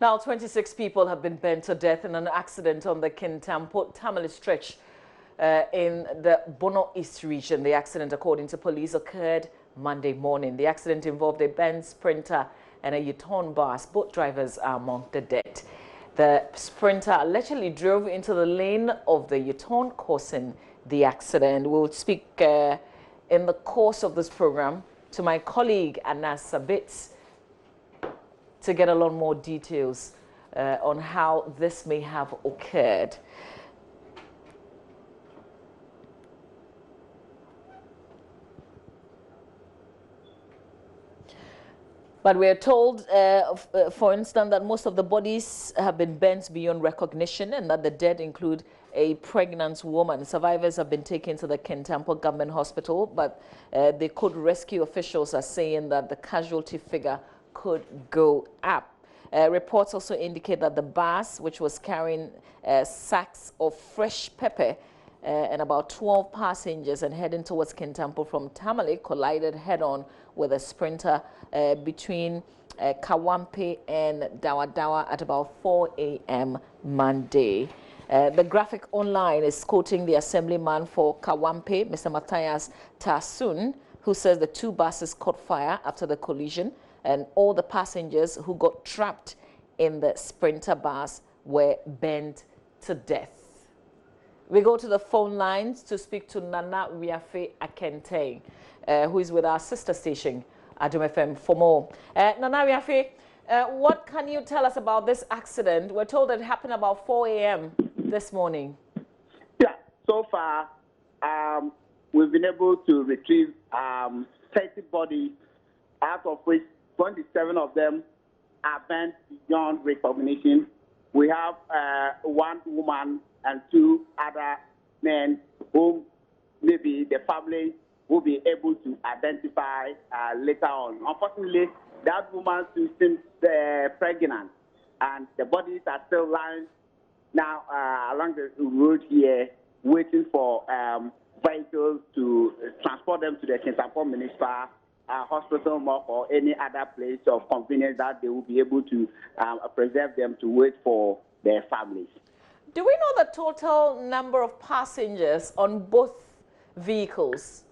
Now, 26 people have been burnt to death in an accident on the Kintampo-Tamale stretch in the Bono East region. The accident, according to police, occurred Monday morning. The accident involved a Benz Sprinter and a U-turn bus. Both drivers are among the dead. The Sprinter allegedly drove into the lane of the U-turn, causing the accident. We'll speak in the course of this program to my colleague Anas Sabitz to get a lot more details on how this may have occurred. But we are told, for instance, that most of the bodies have been burnt beyond recognition and that the dead include a pregnant woman. Survivors have been taken to the Kintampo Government Hospital, but the code rescue officials are saying that the casualty figure could go up. Reports also indicate that the bus, which was carrying sacks of fresh pepper and about 12 passengers and heading towards Kintampo from Tamale, collided head-on with a Sprinter between Kawampe and Dawa at about 4 a.m. Monday. The graphic online is quoting the assemblyman for Kawampe, Mr. Matthias Tasun, who says the two buses caught fire after the collision and all the passengers who got trapped in the Sprinter bus were burnt to death. We go to the phone lines to speak to Nana Wiafe Akente, who is with our sister station, Adom FM, for more. Nana Wiafe, what can you tell us about this accident? We're told that it happened about 4 a.m. this morning. Yeah, so far we've been able to retrieve 30 bodies, out of which 27 of them are burnt beyond recognition. We have one woman and two other men whom maybe the family will be able to identify later on. Unfortunately, that woman still seems pregnant, and the bodies are still lying now along the road here, waiting for vehicles to transport them to the Kintampo Municipal Hospital or any other place of convenience that they will be able to preserve them to wait for their families. Do we know the total number of passengers on both vehicles?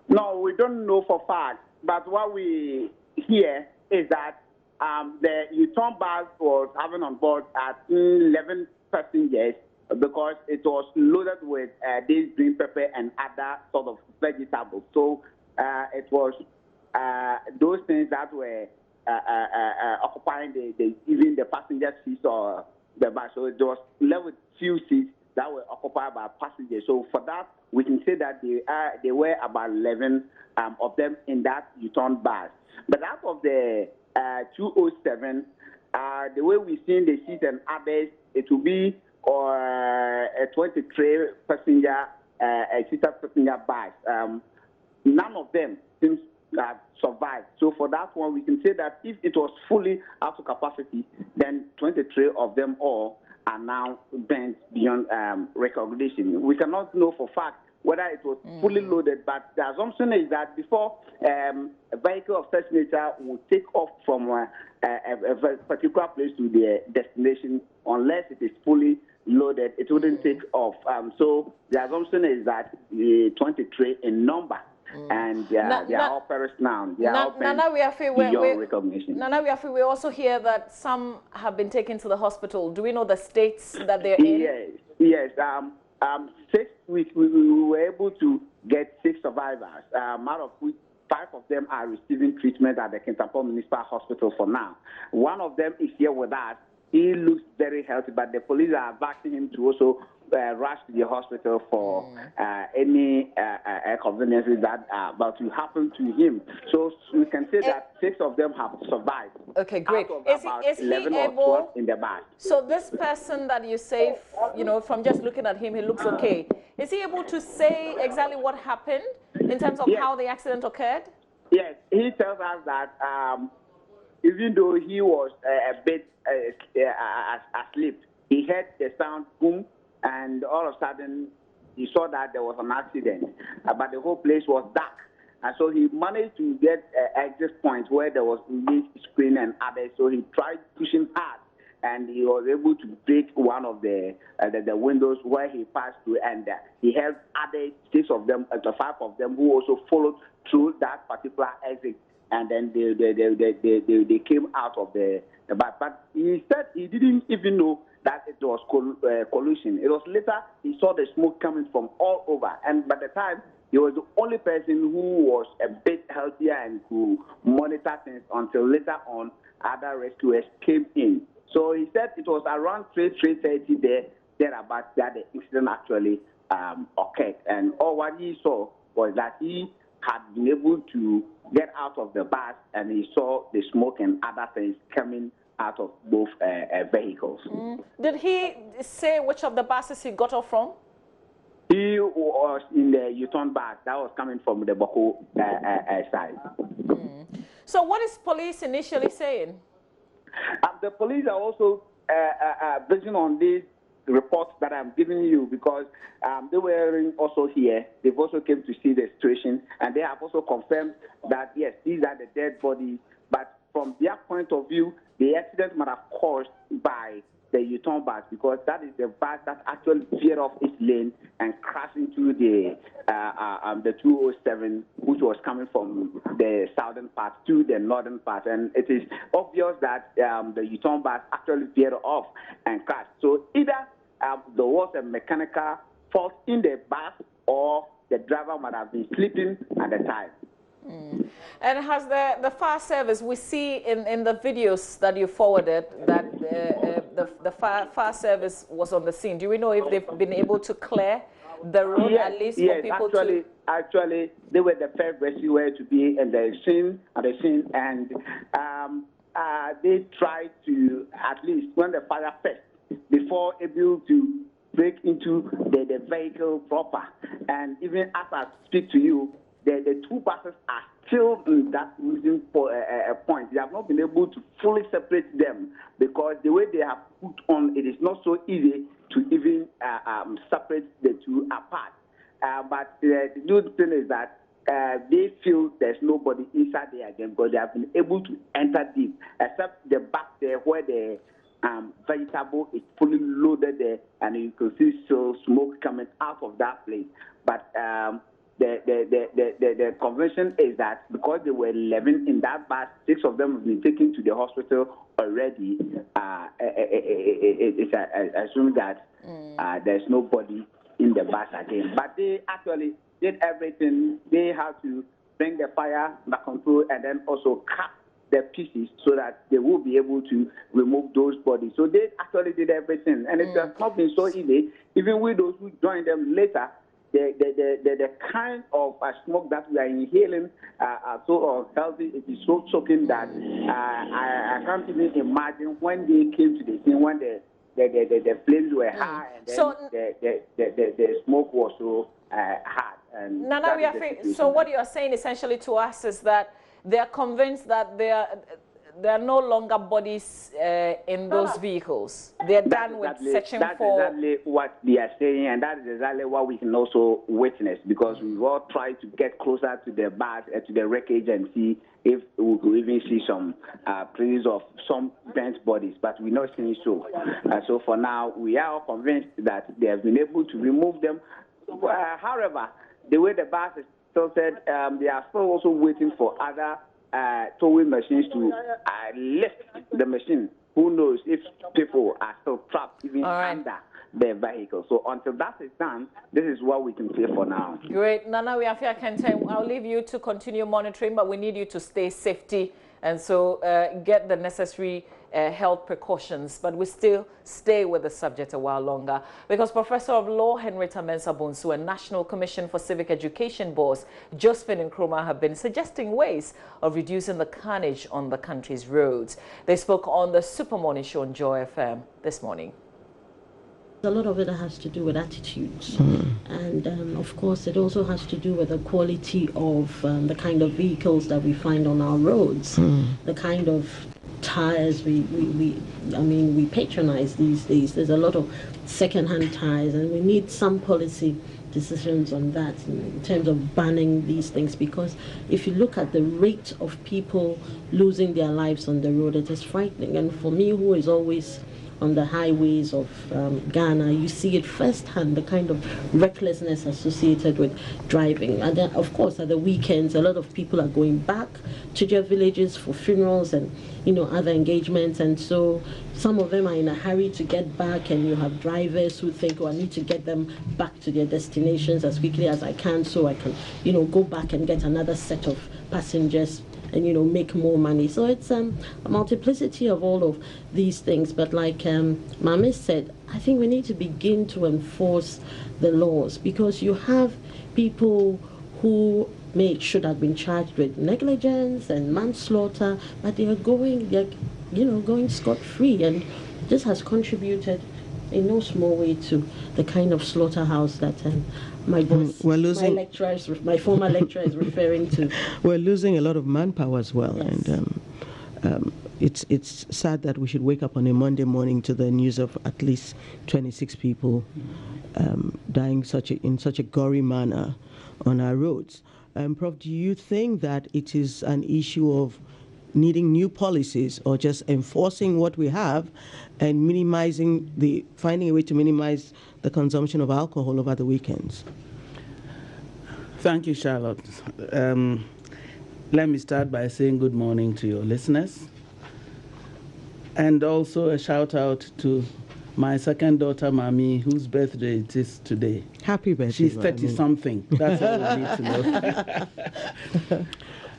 No, we don't know for fact, but what we hear is that the U-turn bus was having on board 11 passengers because it was loaded with this green pepper and other sort of vegetables. So it was those things that were occupying even the passenger seats or the bus. So it was left with few seats that were occupied by passengers. So for that, we can say that there were about 11 of them in that U-turn bus. But out of the 207, the way we've seen the seats and others, it will be a 23 passenger, a seater passenger bus. None of them seems to have survived. So for that one, we can say that if it was fully out of capacity, then 23 of them all are now burnt beyond recognition. We cannot know for fact whether it was fully loaded, but the assumption is that before a vehicle of such nature will take off from a particular place to their destination, unless it is fully loaded, it wouldn't take off. So the assumption is that 23 in number. And they are all perished now. They are all beyond recognition. Nana Wiafe, we also hear that some have been taken to the hospital. Do we know the states that they're in? Yes. 6 weeks, we were able to get 6 survivors, out of which 5 of them are receiving treatment at the Kintampo Municipal Hospital for now. One of them is here with us. He looks very healthy, but the police are advising him to also rush to the hospital for any inconveniences that are about to happen to him. So we can say that 6 of them have survived. Okay, great. Is he 11 able, or 12 in the bus. So this person that you say, from just looking at him, he looks okay. Is he able to say exactly what happened in terms of how the accident occurred? Yes, he tells us that even though he was a bit asleep, he heard the sound boom, and all of a sudden he saw that there was an accident, but the whole place was dark. And so he managed to get exit points where there was leaf screen and others. So he tried pushing hard and he was able to break one of the windows where he passed through, and he helped other 6 of them, 5 of them, who also followed through that particular exit, and then they came out of the bus. But he said he didn't even know that it was collusion. It was later he saw the smoke coming from all over, and by the time he was the only person who was a bit healthier and could monitor things until later on other rescuers came in. So he said it was around 3:30 thereabouts that the incident actually occurred, and all what he saw was that he had been able to get out of the bus, and he saw the smoke and other things coming out of both vehicles. Did he say which of the buses he got off from? He was in the U-turn bus that was coming from the Boko side. So what is police initially saying? The police are also based on these reports that I'm giving you, because they were also here. They've also came to see the situation, and they have also confirmed that, yes, these are the dead bodies. But from their point of view, the accident might have caused by the U-turn bus, because that is the bus that actually veered off its lane and crashed into the 207, which was coming from the southern part to the northern part. And it is obvious that the U-turn bus actually veered off and crashed. So either there was a mechanical fault in the bus, or the driver might have been sleeping at the time. And has the fire service, we see in the videos that you forwarded that the fire service was on the scene. Do we know if they've been able to clear the road, at least for people to... Actually, they were the first rescuer to be in the scene, and they tried to, at least when the fire first, before able to break into the vehicle proper. And even as I speak to you, the 2 buses are still in that losing point. They have not been able to fully separate them, because the way they have put on, it is not so easy to even separate the 2 apart. But the good thing is that they feel there's nobody inside there again, because they have been able to enter deep, except the back there where the vegetable is fully loaded there, and you can see still smoke coming out of that place. But the convention is that because there were 11 in that bus, 6 of them have been taken to the hospital already. It's assumed that there's nobody in the bus again. But they actually did everything. They had to bring the fire under control and then also cut the pieces so that they will be able to remove those bodies. So they actually did everything, and it has not been so easy. Even with those who joined them later, the kind of smoke that we are inhaling are so unhealthy. It is so choking that I can't even imagine when they came to the scene, when the flames were high, and then so, the smoke was so hard. And Nana, so what you are saying essentially to us is that they are convinced that there are no longer bodies in those vehicles. They're done with searching for... That's exactly what they are saying, and that is exactly what we can also witness, because we've all tried to get closer to the bus, to the wreckage, and see if we could even see some traces of some burnt bodies, but we're not seeing so. So for now, we are all convinced that they have been able to remove them. However, the way the bus is still said, they are still also waiting for other towing machines to lift the machine. Who knows if people are still trapped even under the vehicle. So until that is done, this is what we can say for now. Great. Nana, I'll leave you to continue monitoring, but we need you to stay safety and so get the necessary health precautions. But we still stay with the subject a while longer, because Professor of Law Henrietta Mensah-Bonsu and National Commission for Civic Education boss Josephine Nkrumah have been suggesting ways of reducing the carnage on the country's roads. They spoke on the Super Morning Show on Joy FM this morning. A lot of it has to do with attitudes, and of course it also has to do with the quality of the kind of vehicles that we find on our roads, the kind of tires we patronize these days. There's a lot of second-hand tires, and we need some policy decisions on that in terms of banning these things, because if you look at the rate of people losing their lives on the road, it is frightening. And for me, who is always on the highways of Ghana, you see it firsthand, the kind of recklessness associated with driving. And then, of course, at the weekends, a lot of people are going back to their villages for funerals and, you know, other engagements. And so some of them are in a hurry to get back, and you have drivers who think, oh, I need to get them back to their destinations as quickly as I can so I can, you know, go back and get another set of passengers and, you know, make more money. So it's a multiplicity of all of these things. But like Mami said, I think we need to begin to enforce the laws, because you have people who should have been charged with negligence and manslaughter, but they're going scot-free, and this has contributed in no small way to the kind of slaughterhouse that my boss, my former lecturer is referring to. We're losing a lot of manpower as well, yes. And it's sad that we should wake up on a Monday morning to the news of at least 26 people dying in such a gory manner on our roads. Prof, do you think that it is an issue of needing new policies, or just enforcing what we have and finding a way to minimize the consumption of alcohol over the weekends? Thank you, Charlotte. Let me start by saying good morning to your listeners, and also a shout out to my second daughter, Mami, whose birthday it is today. Happy birthday. She's 30-something. That's all we need to know.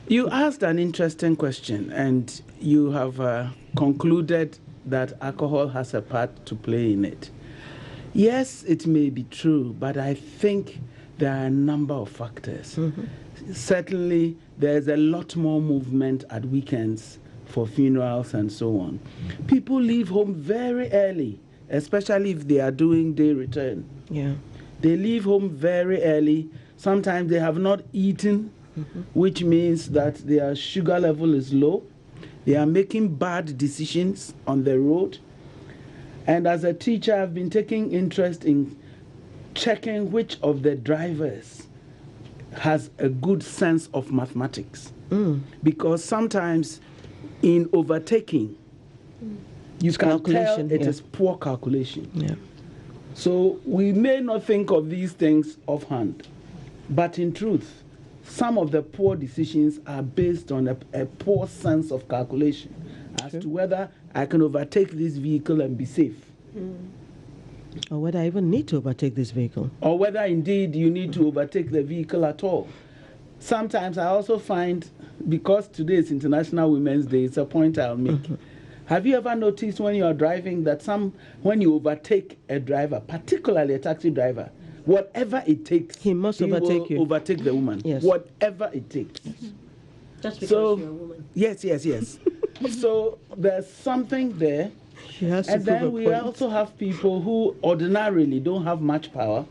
You asked an interesting question, and you have concluded that alcohol has a part to play in it. Yes, it may be true, but I think there are a number of factors. Mm-hmm. Certainly, there's a lot more movement at weekends for funerals and so on. People leave home very early, especially if they are doing day return. Yeah. They leave home very early. Sometimes they have not eaten, mm-hmm. which means that their sugar level is low. They are making bad decisions on the road. And as a teacher, I've been taking interest in checking which of the drivers has a good sense of mathematics. Because sometimes in overtaking, you can tell it is poor calculation. Yeah. So we may not think of these things offhand, but in truth, some of the poor decisions are based on a poor sense of calculation as to whether I can overtake this vehicle and be safe. Or whether I even need to overtake this vehicle. Or whether indeed you need to overtake the vehicle at all. Sometimes I also find, because today is International Women's Day, it's a point I'll make. Have you ever noticed when you are driving that when you overtake a driver, particularly a taxi driver, whatever it takes, he must overtake you. Overtake the woman. Yes. Whatever it takes. Just because you're a woman. Yes. So there's something there. She has to and then we also have people who ordinarily don't have much power,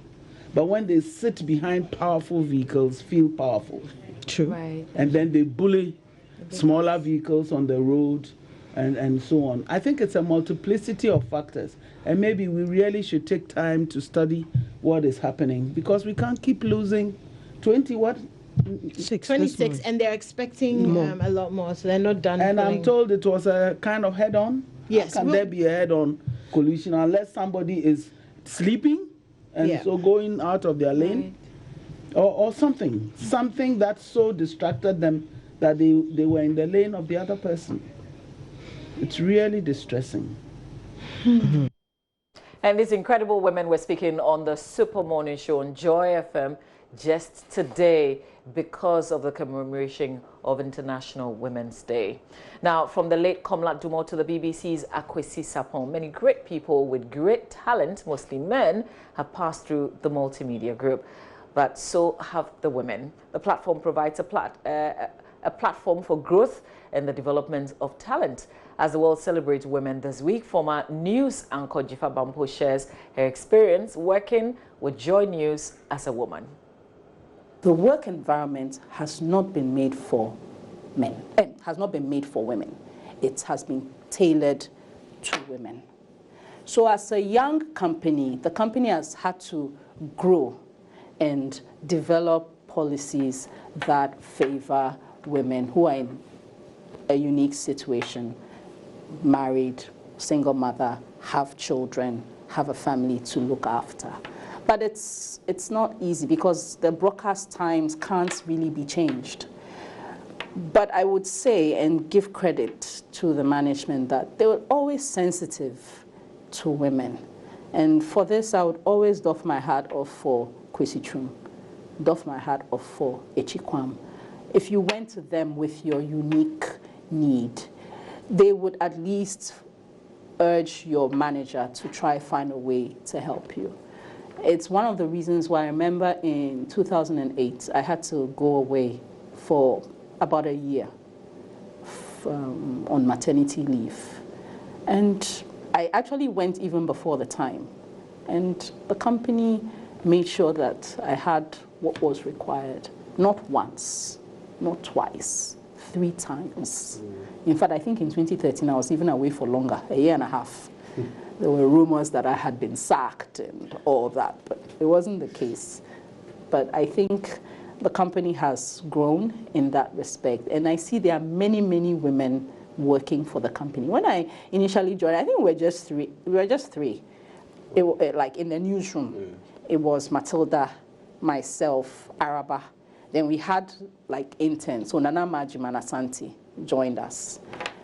but when they sit behind powerful vehicles, feel powerful. True. Right. And then they bully smaller vehicles on the road and so on. I think it's a multiplicity of factors. And maybe we really should take time to study what is happening, because we can't keep losing 26, and they're expecting a lot more, so they're not done. And I'm told it was a kind of head-on. Yes. How can there be a head-on collision unless somebody is sleeping and so going out of their lane? Right. Or something that so distracted them that they were in the lane of the other person. It's really distressing. Mm-hmm. And these incredible women were speaking on the Super Morning Show on Joy FM just today because of the commemoration of International Women's Day. Now, from the late Komla Dumo to the BBC's Akwesi Sapon, many great people with great talent, mostly men, have passed through the multimedia group. But so have the women. The platform provides a platform for growth and the development of talent. As the world celebrates women this week, former news anchor Jifa Bampo shares her experience working with JoyNews as a woman. The work environment has not been made for men, has not been made for women. It has been tailored to women. So as a young company, the company has had to grow and develop policies that favor women who are in a unique situation, married single mother, have children, have a family to look after. But it's not easy because the broadcast times can't really be changed. But I would say and give credit to the management that they were always sensitive to women. And for this, I would always doff my hat off for Kwesi Trum, doff my hat off for Echikwam. If you went to them with your unique need, they would at least urge your manager to try find a way to help you. It's one of the reasons why I remember in 2008, I had to go away for about a year on maternity leave. And I actually went even before the time. And the company made sure that I had what was required. Not once, not twice, 3 times. In fact, I think in 2013, I was even away for longer, a year and a half. There were rumors that I had been sacked and all that, but it wasn't the case. But I think the company has grown in that respect. And I see there are many, many women working for the company. When I initially joined, I think we were just three. Like in the newsroom, it was Matilda, myself, Araba. Then we had like interns. So Nana Majima and Asante joined us.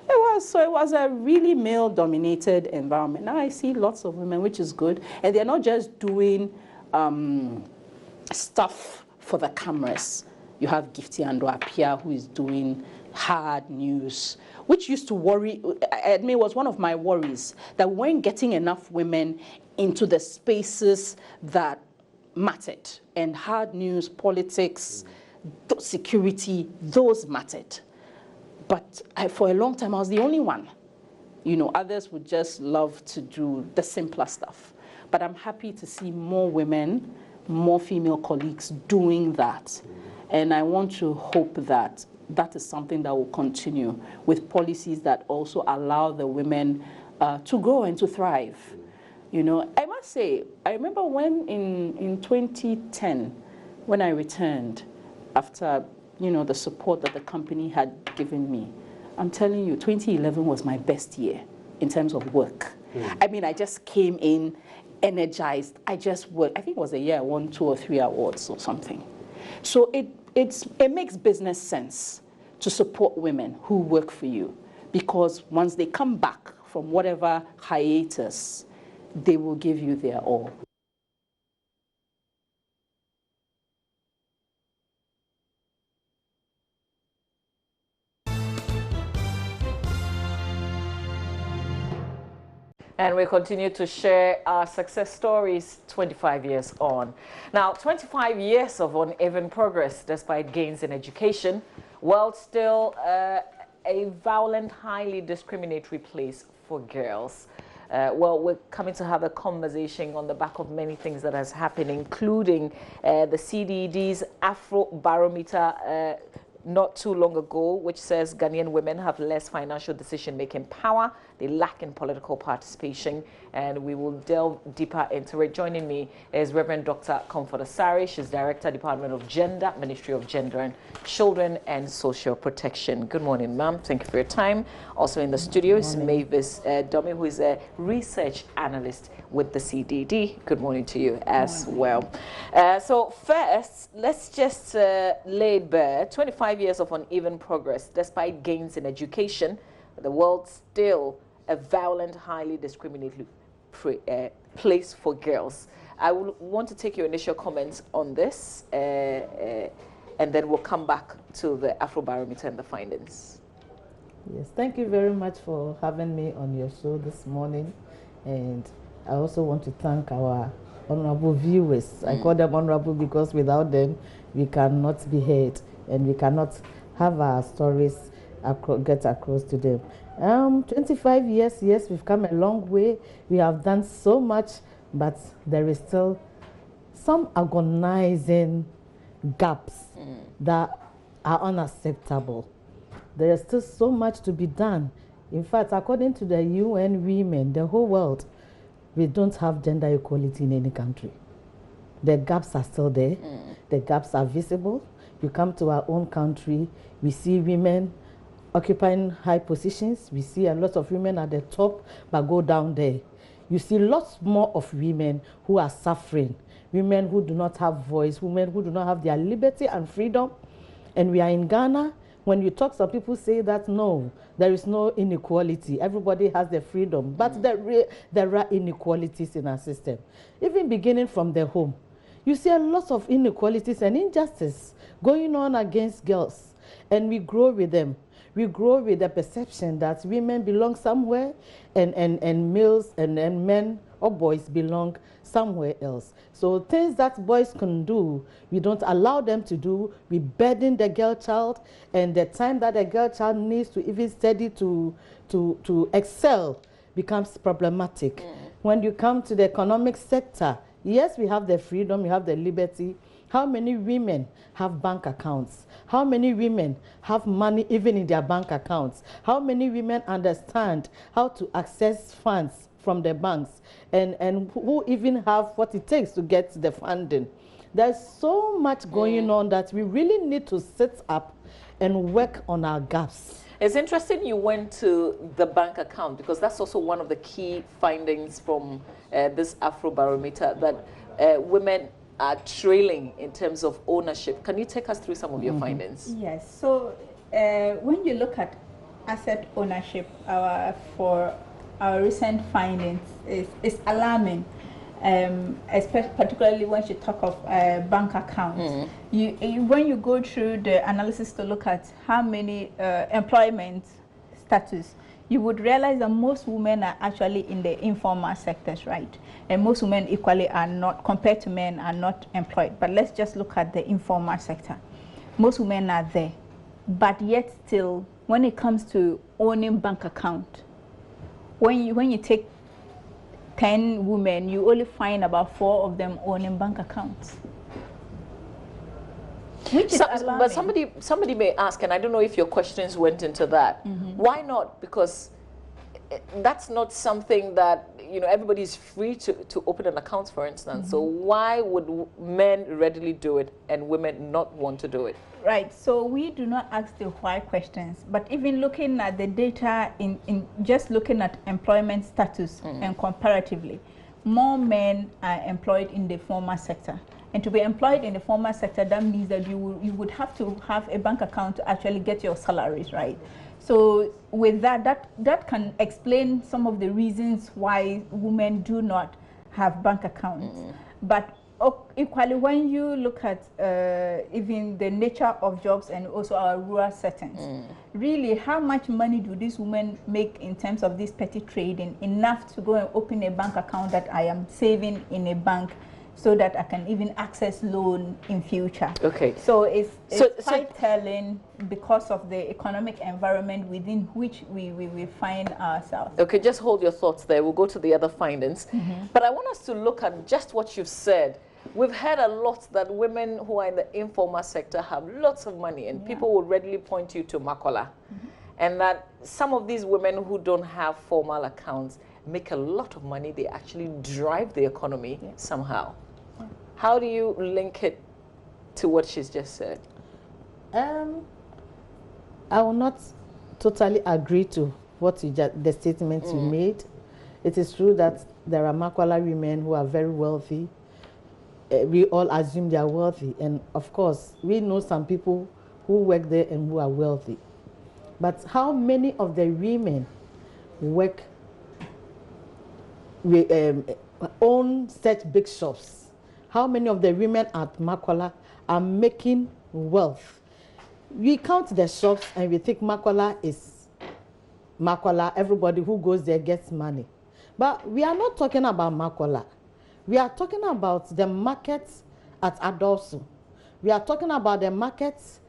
It was a really male-dominated environment. Now I see lots of women, which is good. And they're not just doing stuff for the cameras. You have Gifty Ando Apia, who is doing hard news, which used to worry, I admit, was one of my worries, that we weren't getting enough women into the spaces that mattered. And hard news, politics, security, those mattered. But for a long time, I was the only one. You know, others would just love to do the simpler stuff. But I'm happy to see more women, more female colleagues doing that. And I want to hope that that is something that will continue with policies that also allow the women to grow and to thrive. You know, I must say, I remember when in 2010, when I returned after, you know, the support that the company had given me, I'm telling you, 2011 was my best year in terms of work. I mean, I just came in energized. I just worked. I think it was a year I won 2 or 3 awards or something. So it makes business sense to support women who work for you, because once they come back from whatever hiatus, they will give you their all. And we continue to share our success stories 25 years on. Now, 25 years of uneven progress despite gains in education, while still a violent, highly discriminatory place for girls. Well, we're coming to have a conversation on the back of many things that has happened, including the CDD's Afro Barometer not too long ago, which says Ghanaian women have less financial decision-making power, they lack in political participation, and we will delve deeper into it. Joining me is Reverend Dr. Comfort Asare. She's Director, Department of Gender, Ministry of Gender and Children and Social Protection. Good morning, ma'am. Thank you for your time. Also in the studio is Mavis Domi, who is a research analyst with the CDD. Good morning to you as well. So first, let's just lay it bare. 25 years of uneven progress, despite gains in education, the world still a violent, highly discriminatory place for girls. I will want to take your initial comments on this, and then we'll come back to the Afrobarometer and the findings. Yes, thank you very much for having me on your show this morning. And I also want to thank our honorable viewers. I call them honorable because without them, we cannot be heard and we cannot have our stories get across to them. 25 years, yes, we've come a long way. We have done so much, but there is still some agonizing gaps that are unacceptable. There is still so much to be done. In fact, according to the UN Women, the whole world, we don't have gender equality in any country. The gaps are still there. The gaps are visible. You come to our own country, we see women occupying high positions. We see a lot of women at the top, but go down there. You see lots more of women who are suffering, women who do not have voice, women who do not have their liberty and freedom. And we are in Ghana. When you talk, some people say that no, there is no inequality. Everybody has their freedom. But there are inequalities in our system. Even beginning from the home, you see a lot of inequalities and injustice going on against girls. And we grow with them. We grow with the perception that women belong somewhere and males and men or boys belong somewhere else. So things that boys can do, we don't allow them to do. We burden the girl child, and the time that the girl child needs to even study to excel becomes problematic. When you come to the economic sector, yes, we have the freedom, we have the liberty. How many women have bank accounts? How many women have money even in their bank accounts? How many women understand how to access funds from the banks and who even have what it takes to get the funding? There's so much going on that we really need to sit up and work on our gaps. It's interesting you went to the bank account, because that's also one of the key findings from this Afrobarometer, that women are trailing in terms of ownership. Can you take us through some of your findings? Yes. So when you look at asset ownership, for our recent findings, is alarming. Particularly when you talk of bank accounts. When you go through the analysis to look at how many employment status, you would realize that most women are actually in the informal sectors, right? And most women equally are not, compared to men, are not employed. But let's just look at the informal sector. Most women are there. But yet still, when it comes to owning bank account, when you take 10 women, you only find about 4 of them owning bank accounts. Which is alarming. But somebody may ask, and I don't know if your questions went into that. Why not? Because that's not something that, you know, everybody is free to open an account, for instance. So why would men readily do it and women not want to do it? Right, so we do not ask the why questions, but even looking at the data, in just looking at employment status and comparatively, more men are employed in the formal sector. And to be employed in the formal sector, that means that you would have to have a bank account to actually get your salaries, right? So with that can explain some of the reasons why women do not have bank accounts. But equally, when you look at even the nature of jobs and also our rural settings, really, how much money do these women make in terms of this petty trading? Enough to go and open a bank account that I am saving in a bank, so that I can even access loan in future. Okay. So it's quite telling because of the economic environment within which we find ourselves. Okay, just hold your thoughts there. We'll go to the other findings. But I want us to look at just what you've said. We've heard a lot that women who are in the informal sector have lots of money, and people will readily point you to Makola. And that some of these women who don't have formal accounts make a lot of money. They actually drive the economy somehow. How do you link it to what she's just said? I will not totally agree to what the statement you made. It is true that there are Makola women who are very wealthy. We all assume they are wealthy, and of course we know some people who work there and who are wealthy. But how many of the women work own such big shops? How many of the women at Makola are making wealth? We count the shops and we think Makola is Makola. Everybody who goes there gets money. But we are not talking about Makola. We are talking about the markets at Adosu. We are talking about the markets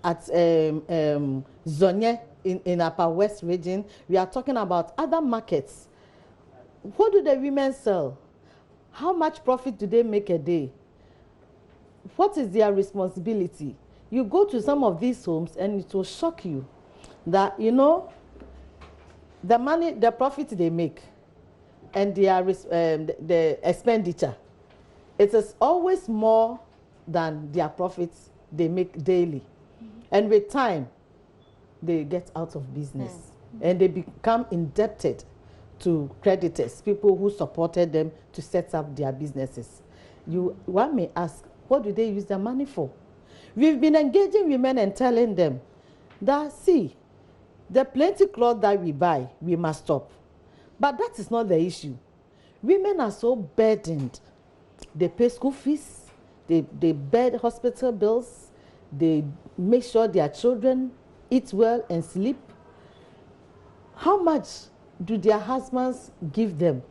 at Zonye in Upper West region. We are talking about other markets. What do the women sell? How much profit do they make a day? What is their responsibility? You go to some of these homes and it will shock you that, you know, the money, the profit they make and the expenditure, it is always more than their profits they make daily. And with time, they get out of business and they become indebted to creditors, people who supported them to set up their businesses. One may ask, what do they use their money for? We've been engaging women and telling them that, see, the plenty clothes that we buy, we must stop. But that is not the issue. Women are so burdened. They pay school fees, they bear hospital bills, they make sure their children eat well and sleep. How much do their husbands give them?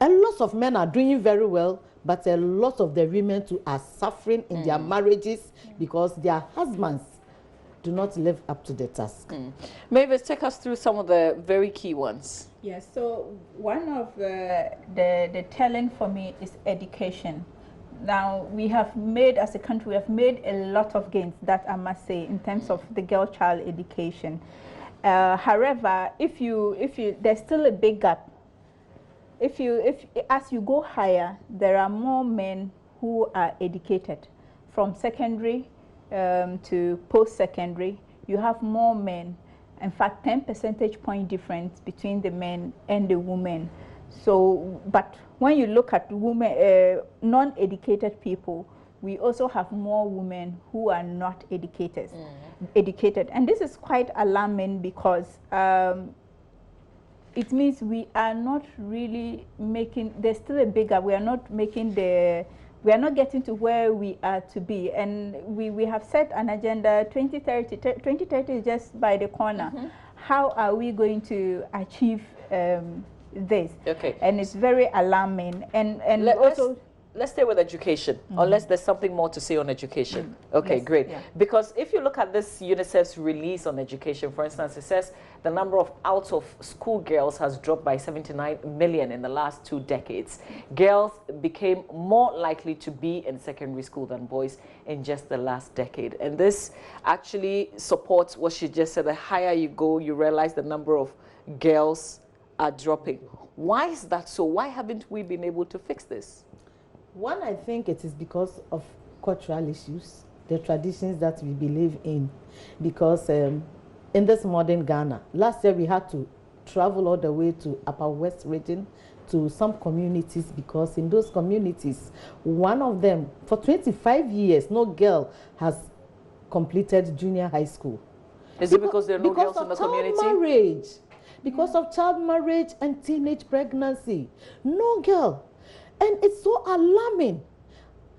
A lot of men are doing very well, but a lot of the women too are suffering in their marriages because their husbands do not live up to the task. Mavis, take us through some of the very key ones. Yes, so one of the talent for me is education. Now, we have made, as a country, we have made a lot of gains, that I must say, in terms of the girl-child education. However, there's still a big gap. As you go higher, there are more men who are educated. From secondary to post-secondary, you have more men. In fact, 10 percentage point difference between the men and the women. So, but when you look at women, non-educated people, we also have more women who are not educated. And this is quite alarming because it means we are not really making, there's still a big gap. We are not making we are not getting to where we are to be. And we have set an agenda, 2030. 2030 is just by the corner. How are we going to achieve this? Okay. And it's very alarming. And let's stay with education, unless there's something more to say on education. Okay, yes, great. Yeah. Because if you look at this UNICEF's release on education, for instance, it says the number of out-of-school girls has dropped by 79 million in the last 2 decades. Girls became more likely to be in secondary school than boys in just the last decade. And this actually supports what she just said. The higher you go, you realize the number of girls are dropping. Why is that so? Why haven't we been able to fix this? One, I think it is because of cultural issues, the traditions that we believe in. Because in this modern Ghana, last year we had to travel all the way to Upper West region to some communities, because in those communities, one of them, for 25 years, no girl has completed junior high school. Is it because there are no girls in the community? Because of child marriage and teenage pregnancy. No girl. And it's so alarming.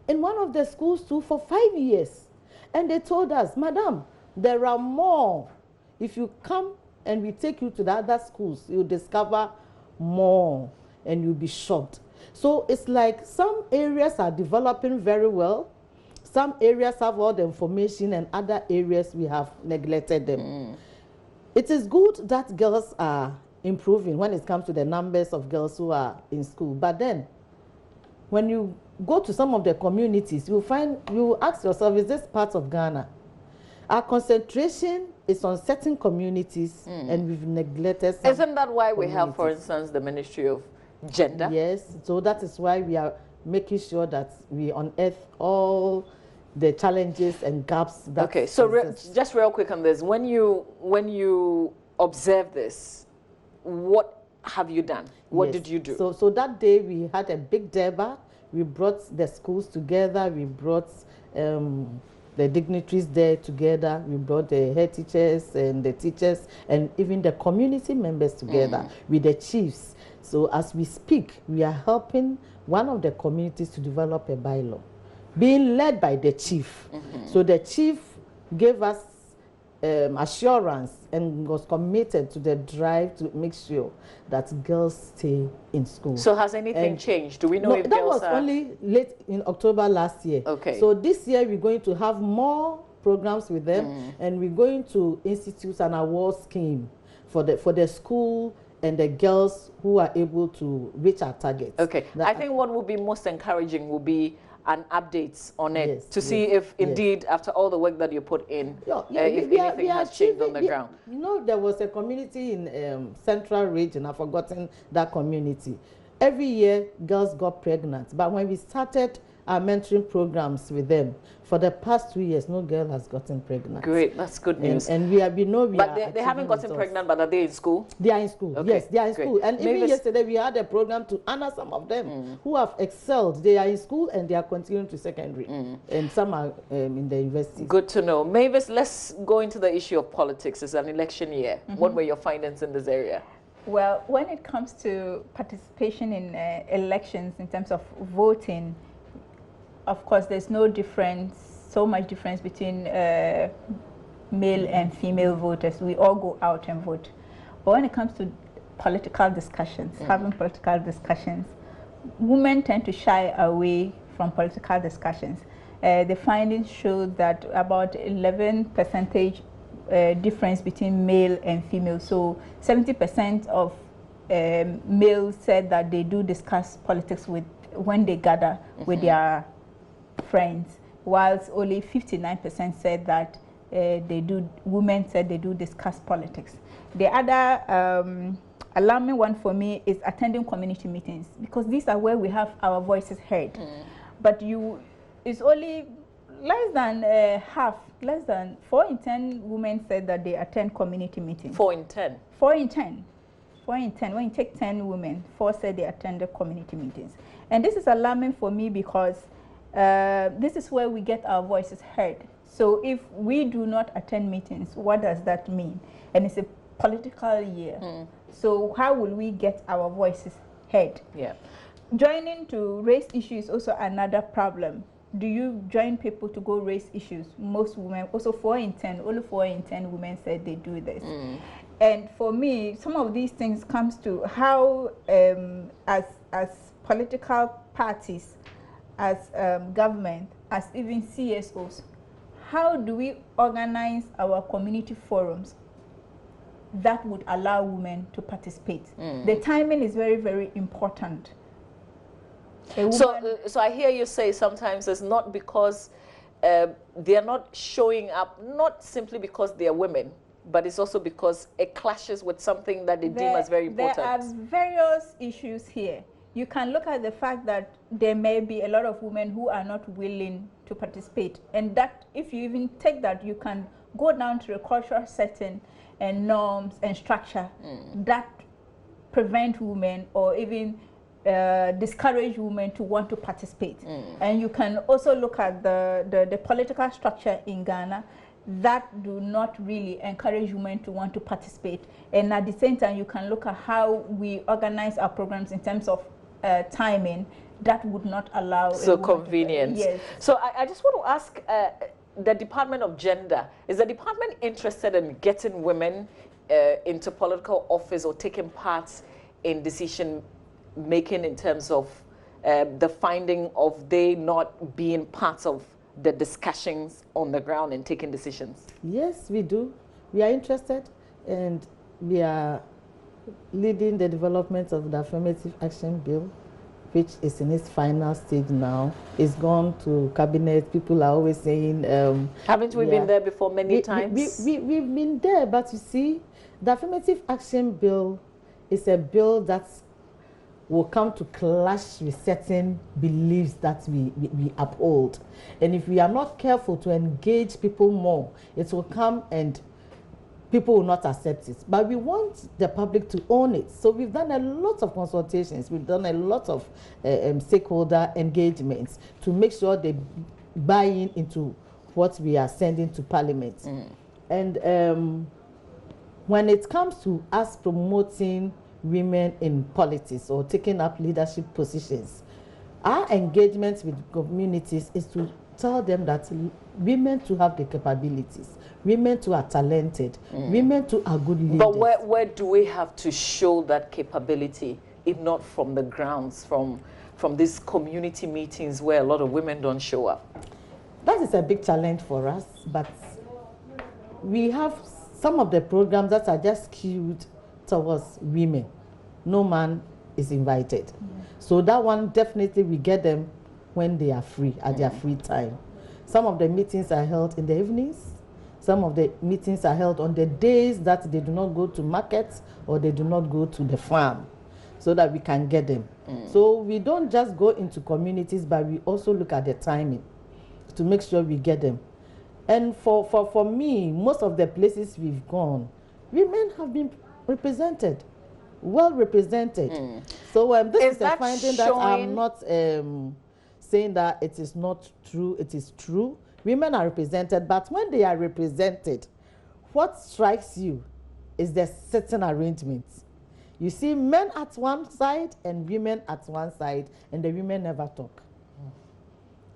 In one of the schools too, for 5 years. And they told us, Madam, there are more. If you come and we take you to the other schools, you'll discover more and you'll be shocked. So it's like some areas are developing very well. Some areas have all the information, and other areas we have neglected them. It is good that girls are improving when it comes to the numbers of girls who are in school. But then, when you go to some of the communities, you ask yourself, is this part of Ghana? Our concentration is on certain communities, and we've neglected some. Isn't that why we have, for instance, the Ministry of Gender? Yes, so that is why we are making sure that we unearth all the challenges and gaps that okay, so just real quick on this. When you observe this, what have you done? What did you do? So that day we had a big deba. We brought the schools together. We brought the dignitaries there together. We brought the head teachers and the teachers and even the community members together with the chiefs. So as we speak, we are helping one of the communities to develop a bylaw, being led by the chief. So the chief gave us assurance and was committed to the drive to make sure that girls stay in school. So has anything changed? Do we know if that girls was only late in October last year. Okay. So this year we're going to have more programs with them, and we're going to institute an award scheme for the school and the girls who are able to reach our targets. Okay. I think what would be most encouraging will be an update on it to see if indeed, after all the work that you put in, if anything has changed on the ground. You know, there was a community in Central Region, I've forgotten that community. Every year, girls got pregnant. But when we started our mentoring programs with them. For the past 2 years, no girl has gotten pregnant. Great, that's good news. And we know we but are they haven't gotten results. pregnant, but are they in school? They are in school. Okay, yes, they are in great. school. And Maybe even yesterday, we had a program to honor some of them who have excelled. They are in school and they are continuing to secondary. And some are in the university. Good to know. Mavis, let's go into the issue of politics. It's an election year. What were your findings in this area? Well, when it comes to participation in elections in terms of voting, of course, there's no difference, so much difference between male and female voters. We all go out and vote. But when it comes to political discussions, having political discussions, women tend to shy away from political discussions. The findings show that about 11% difference between male and female. So 70% of males said that they do discuss politics when they gather with their friends, whilst only 59% said that women said they do discuss politics. The other alarming one for me is attending community meetings, because these are where we have our voices heard. But it's only less than half, less than 4 in 10 women said that they attend community meetings. 4 in 10? 4 in 10. 4 in 10. When you take 10 women, 4 said they attended community meetings. And this is alarming for me because this is where we get our voices heard. So if we do not attend meetings, what does that mean? And it's a political year. So how will we get our voices heard? Yeah. Joining to raise issues is also another problem. Do you join people to go raise issues? Most women, also 4 in 10, only 4 in 10 women said they do this. And for me, some of these things comes to how, as political parties, as government, as even CSOs, how do we organize our community forums that would allow women to participate? The timing is very, very important. So I hear you say sometimes it's not because they're not showing up, not simply because they're women, but it's also because it clashes with something that they deem as very important. There are various issues here. You can look at the fact that there may be a lot of women who are not willing to participate. And that, if you even take that, you can go down to the cultural setting and norms and structure that prevent women or even discourage women to want to participate. And you can also look at the political structure in Ghana that do not really encourage women to want to participate. And at the same time, you can look at how we organize our programs in terms of timing that would not allow so convenient. Yes. So I just want to ask the Department of Gender, is the department interested in getting women into political office or taking part in decision making in terms of the finding of they not being part of the discussions on the ground and taking decisions? Yes, we do. We are interested, and we are leading the development of the Affirmative Action Bill, which is in its final stage now. It's gone to cabinet. People are always saying... haven't we been there before many times? We've been there, but you see, the Affirmative Action Bill is a bill that's will come to clash with certain beliefs that we uphold. And if we are not careful to engage people more, it will come and people will not accept it. But we want the public to own it. So we've done a lot of consultations. We've done a lot of stakeholder engagements to make sure they buy into what we are sending to Parliament. And when it comes to us promoting women in politics or taking up leadership positions, our engagement with communities is to tell them that women to have the capabilities, women to are talented, women to are good leaders. But where do we have to show that capability, if not from the grounds, from these community meetings where a lot of women don't show up? That is a big challenge for us, but we have some of the programs that are just skewed towards women. No man is invited. So that one definitely we get them when they are free, at their free time. Some of the meetings are held in the evenings. Some of the meetings are held on the days that they do not go to markets or they do not go to the farm. so that we can get them. So we don't just go into communities, but we also look at the timing to make sure we get them. And for me, most of the places we've gone, women have been represented, well represented. So this is a finding that I'm not saying that it is not true. It is true. Women are represented, but when they are represented, what strikes you is the certain arrangements. You see men at one side and women at one side, and the women never talk.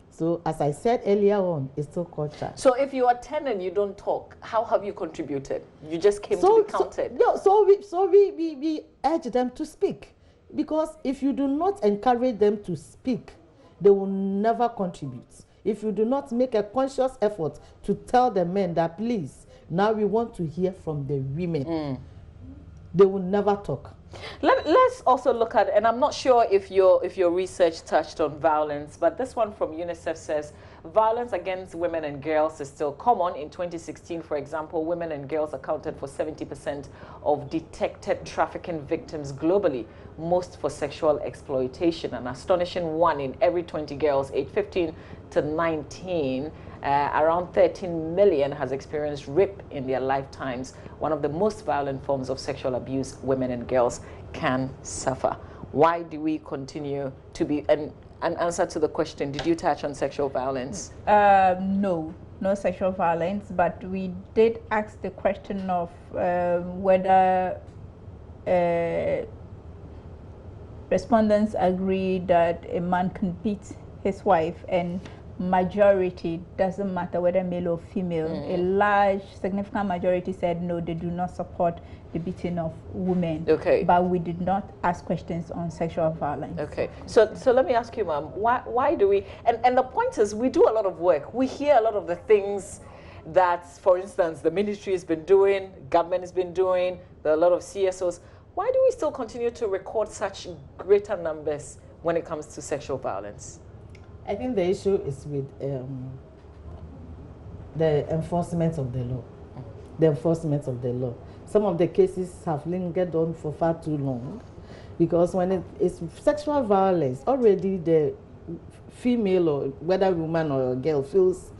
So as I said earlier on, it's still culture. So if you attend and you don't talk, how have you contributed? You just came to be counted. So we urge them to speak, because if you do not encourage them to speak, they will never contribute. If you do not make a conscious effort to tell the men that, please, now we want to hear from the women, they will never talk. Let's also look at, and I'm not sure if your research touched on violence, but this one from UNICEF says violence against women and girls is still common. In 2016, for example, women and girls accounted for 70% of detected trafficking victims globally, most for sexual exploitation. An astonishing 1 in every 20 girls aged 15 to 19, around 13 million has experienced rape in their lifetimes, one of the most violent forms of sexual abuse women and girls can suffer. Why do we continue to be, an answer to the question, did you touch on sexual violence? No sexual violence, but we did ask the question of whether respondents agree that a man can beat his wife, and majority, doesn't matter whether male or female, a large significant majority said no, they do not support the beating of women. Okay. But we did not ask questions on sexual violence. Okay. So let me ask you, ma'am, why do we, and the point is, we do a lot of work. We hear a lot of the things that, for instance, the ministry has been doing, government has been doing, there are a lot of CSOs. Why do we still continue to record such greater numbers when it comes to sexual violence? I think the issue is with the enforcement of the law. The enforcement of the law. Some of the cases have lingered on for far too long, because when it's sexual violence, already the female, or whether woman or girl, feels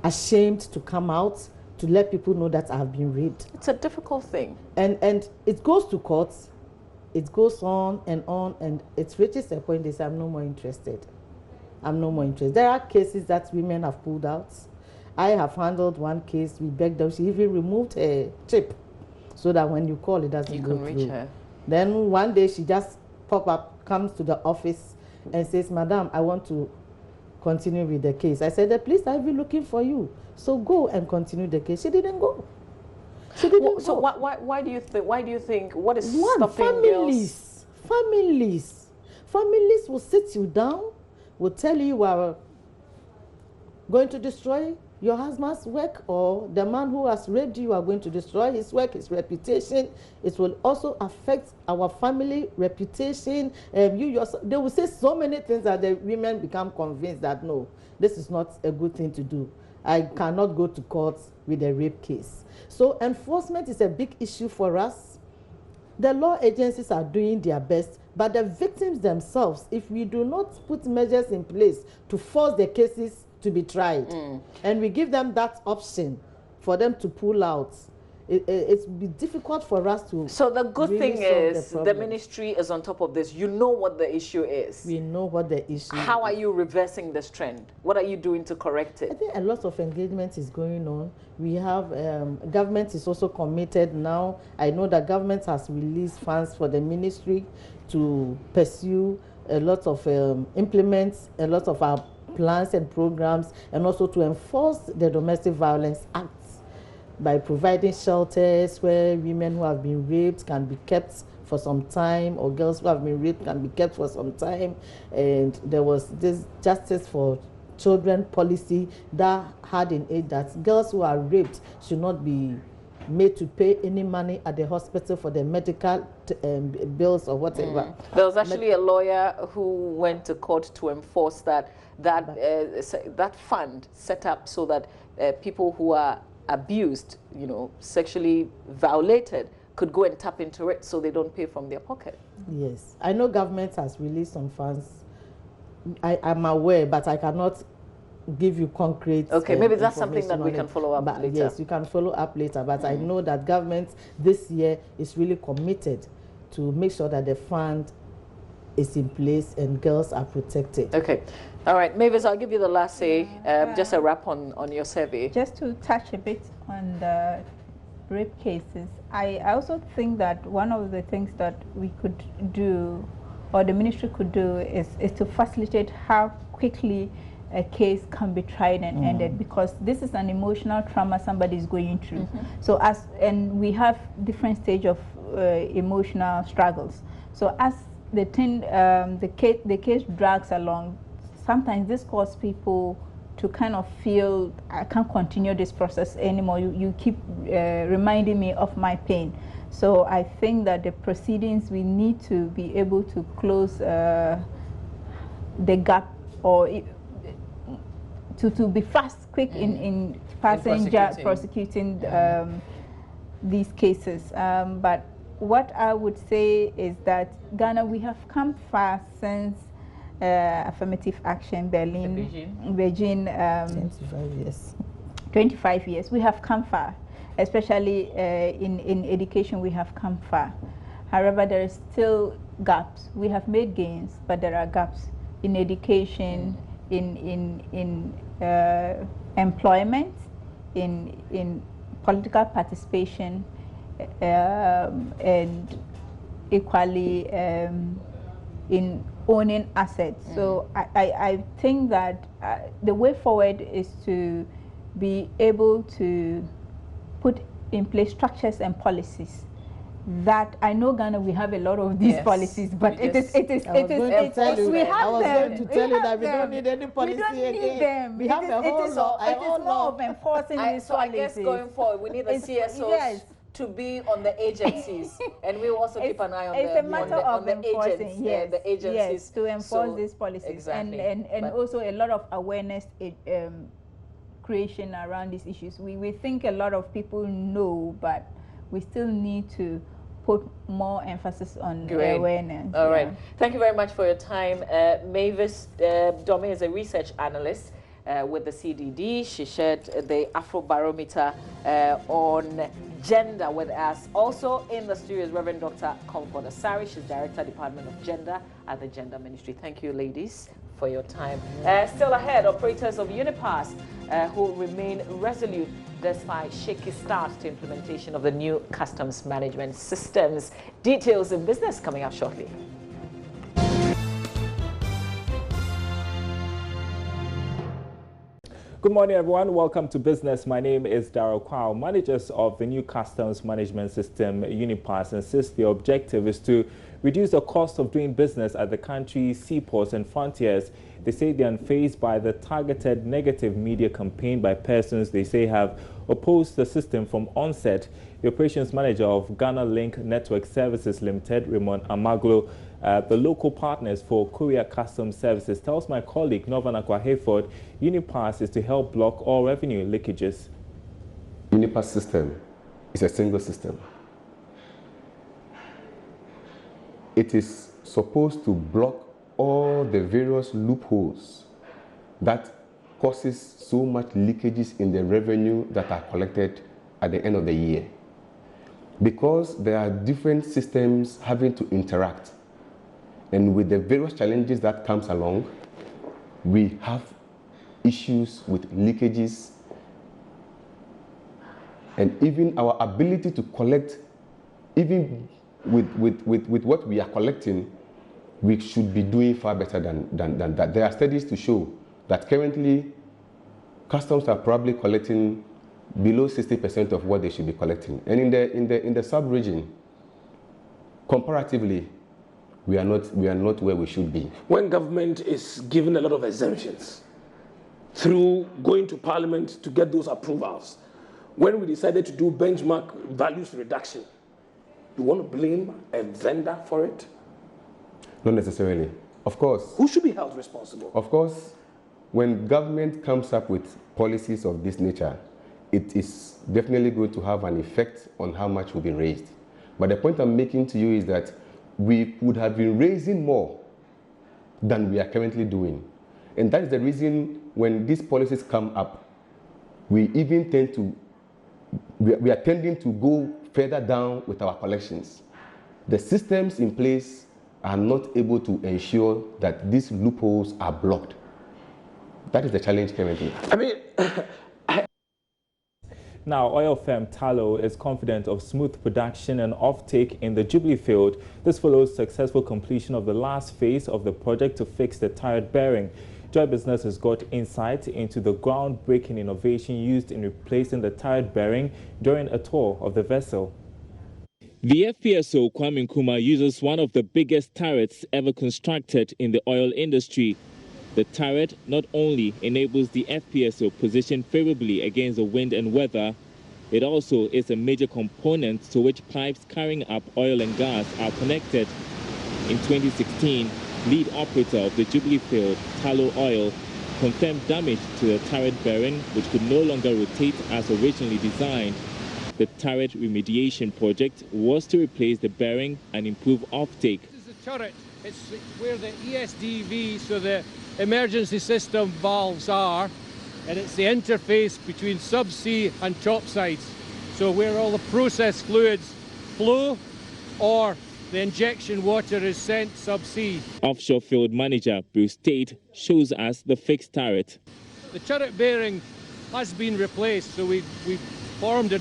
ashamed to come out to let people know that I have been raped. It's a difficult thing. And it goes to courts. It goes on, and it reaches a point they say, I'm no more interested. I'm no more interested. There are cases that women have pulled out. I have handled one case, we begged them, she even removed her chip so that when you call, it doesn't go through. You can reach her. Then one day she just pop up, comes to the office and says, Madam, I want to continue with the case. I said, the police are even looking for you, so go and continue the case. She didn't go. So why do you think what is stopping girls? Families will sit you down, will tell you are going to destroy your husband's work, or the man who has raped you are going to destroy his work, his reputation. It will also affect our family reputation. They will say so many things that the women become convinced that no, this is not a good thing to do. I cannot go to court with a rape case. So enforcement is a big issue for us. The law agencies are doing their best, but the victims themselves, if we do not put measures in place to force the cases to be tried, and we give them that option for them to pull out, it's be difficult for us to. So the good really thing is the ministry is on top of this. You know what the issue is. We know what the issue is. How are you reversing this trend? What are you doing to correct it? I think a lot of engagement is going on. We have, government is also committed now. I know that government has released funds for the ministry to pursue a lot of, implement a lot of our plans and programs, and also to enforce the Domestic Violence Act by providing shelters where women who have been raped can be kept for some time, or girls who have been raped can be kept for some time. And there was this Justice for Children policy that had in it that girls who are raped should not be made to pay any money at the hospital for the medical bills or whatever. There was actually a lawyer who went to court to enforce that fund set up so that people who are abused, sexually violated, could go and tap into it so they don't pay from their pocket. Yes, I know government has released some funds. I'm aware, but I cannot give you concrete. Okay, maybe that's something that we can follow up later. Yes, you can follow up later. But I know that government this year is really committed to make sure that the fund is in place and girls are protected. Okay. All right, Mavis, I'll give you the last say, just a wrap on your survey. Just to touch a bit on the rape cases, I also think that one of the things that we could do, or the ministry could do, is to facilitate how quickly a case can be tried and ended, because this is an emotional trauma somebody is going through. So and we have different stage of emotional struggles. So as the case drags along, sometimes this causes people to kind of feel, I can't continue this process anymore. You keep reminding me of my pain. So I think that the proceedings, we need to be able to close the gap, or to be fast, quick in prosecuting these cases. But what I would say is that Ghana, we have come far since affirmative action, Beijing 25 years. 25 years. We have come far, especially in education. We have come far. However, there is still gaps. We have made gains, but there are gaps in education, in employment, in political participation, and equally in owning assets. So I think that the way forward is to be able to put in place structures and policies that, I know Ghana, we have a lot of these policies, but we have them. I was going to tell you that we don't need any policy. We don't need them. We have a whole law. It is more of enforcing these so policies. I guess going forward, we need the CSOs to be on the agencies, and we also keep an eye on it's the, a matter of enforcing, agents, the agencies. Yes, to enforce these policies. Exactly. And also a lot of awareness creation around these issues. We think a lot of people know, but we still need to put more emphasis on awareness. All right. Thank you very much for your time. Mavis Dome is a research analyst with the CDD. She shared the Afrobarometer on gender with us. Also in the studio is Reverend Dr. Comfort Asari. She's Director, Department of Gender at the Gender Ministry. Thank you, ladies, for your time. Still ahead, operators of Unipass who remain resolute despite shaky start to implementation of the new customs management systems. Details in business coming up shortly. Good morning, everyone. Welcome to Business. My name is Darryl Kwao. Managers of the new customs management system, Unipass, insist the objective is to reduce the cost of doing business at the country's seaports and frontiers. They say they are unfazed by the targeted negative media campaign by persons they say have opposed the system from onset. The operations manager of Ghana Link Network Services Limited, Raymond Amaglo, the local partners for courier customs services, tells my colleague Novan Akwaheford Unipass is to help block all revenue leakages. Unipass system is a single system. It is supposed to block all the various loopholes that causes so much leakages in the revenue that are collected at the end of the year. Because there are different systems having to interact, and with the various challenges that comes along, we have issues with leakages, and even our ability to collect, even with what we are collecting, we should be doing far better than that. There are studies to show that currently customs are probably collecting below 60% of what they should be collecting. And in the sub-region, comparatively, we are not where we should be. When government is given a lot of exemptions through going to parliament to get those approvals, when we decided to do benchmark values reduction, you want to blame a vendor for it? Not necessarily. Of course. Who should be held responsible? Of course, when government comes up with policies of this nature, it is definitely going to have an effect on how much will be raised. But the point I'm making to you is that we would have been raising more than we are currently doing. And that is the reason when these policies come up, we even tend to, we are tending to go further down with our collections. The systems in place are not able to ensure that these loopholes are blocked. That is the challenge currently. I mean, Now, oil firm Tullow is confident of smooth production and offtake in the Jubilee field. This follows successful completion of the last phase of the project to fix the turret bearing. Joy Business has got insight into the groundbreaking innovation used in replacing the turret bearing during a tour of the vessel. The FPSO Kwame Nkrumah uses one of the biggest turrets ever constructed in the oil industry. The turret not only enables the FPSO position favorably against the wind and weather, it also is a major component to which pipes carrying up oil and gas are connected. In 2016, lead operator of the Jubilee field, Tullow Oil, confirmed damage to the turret bearing, which could no longer rotate as originally designed. The turret remediation project was to replace the bearing and improve offtake. This is the turret. It's where the ESDV, so the emergency system valves are, and it's the interface between subsea and topsides. So where all the process fluids flow or the injection water is sent subsea. Offshore field manager Bruce Tate shows us the fixed turret. The turret bearing has been replaced, so we formed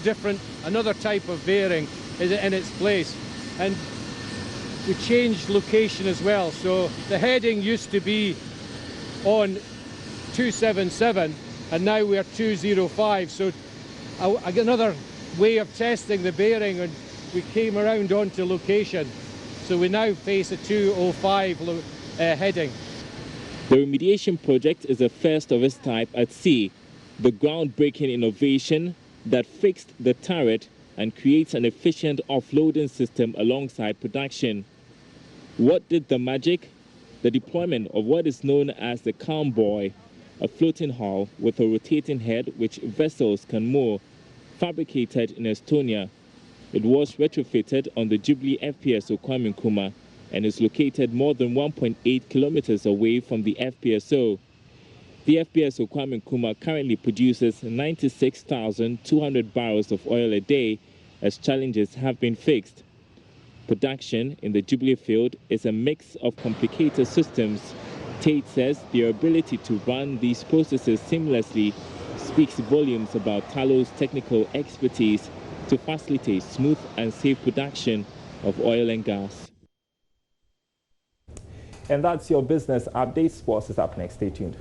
another type of bearing in its place, and we changed location as well. So the heading used to be on 277 and now we're 205, so another way of testing the bearing, and we came around onto location, so we now face a 205 heading. The remediation project is the first of its type at sea, the groundbreaking innovation that fixed the turret and creates an efficient offloading system alongside production. What did the magic? The deployment of what is known as the Calm Buoy, a floating hull with a rotating head which vessels can moor, fabricated in Estonia. It was retrofitted on the Jubilee FPSO Kwame Nkrumah and is located more than 1.8 kilometers away from the FPSO. The FPSO Kwame Nkrumah currently produces 96,200 barrels of oil a day as challenges have been fixed. Production in the Jubilee field is a mix of complicated systems. Tate says their ability to run these processes seamlessly speaks volumes about Tullow's technical expertise to facilitate smooth and safe production of oil and gas. And that's your business update. Sports is up next. Stay tuned.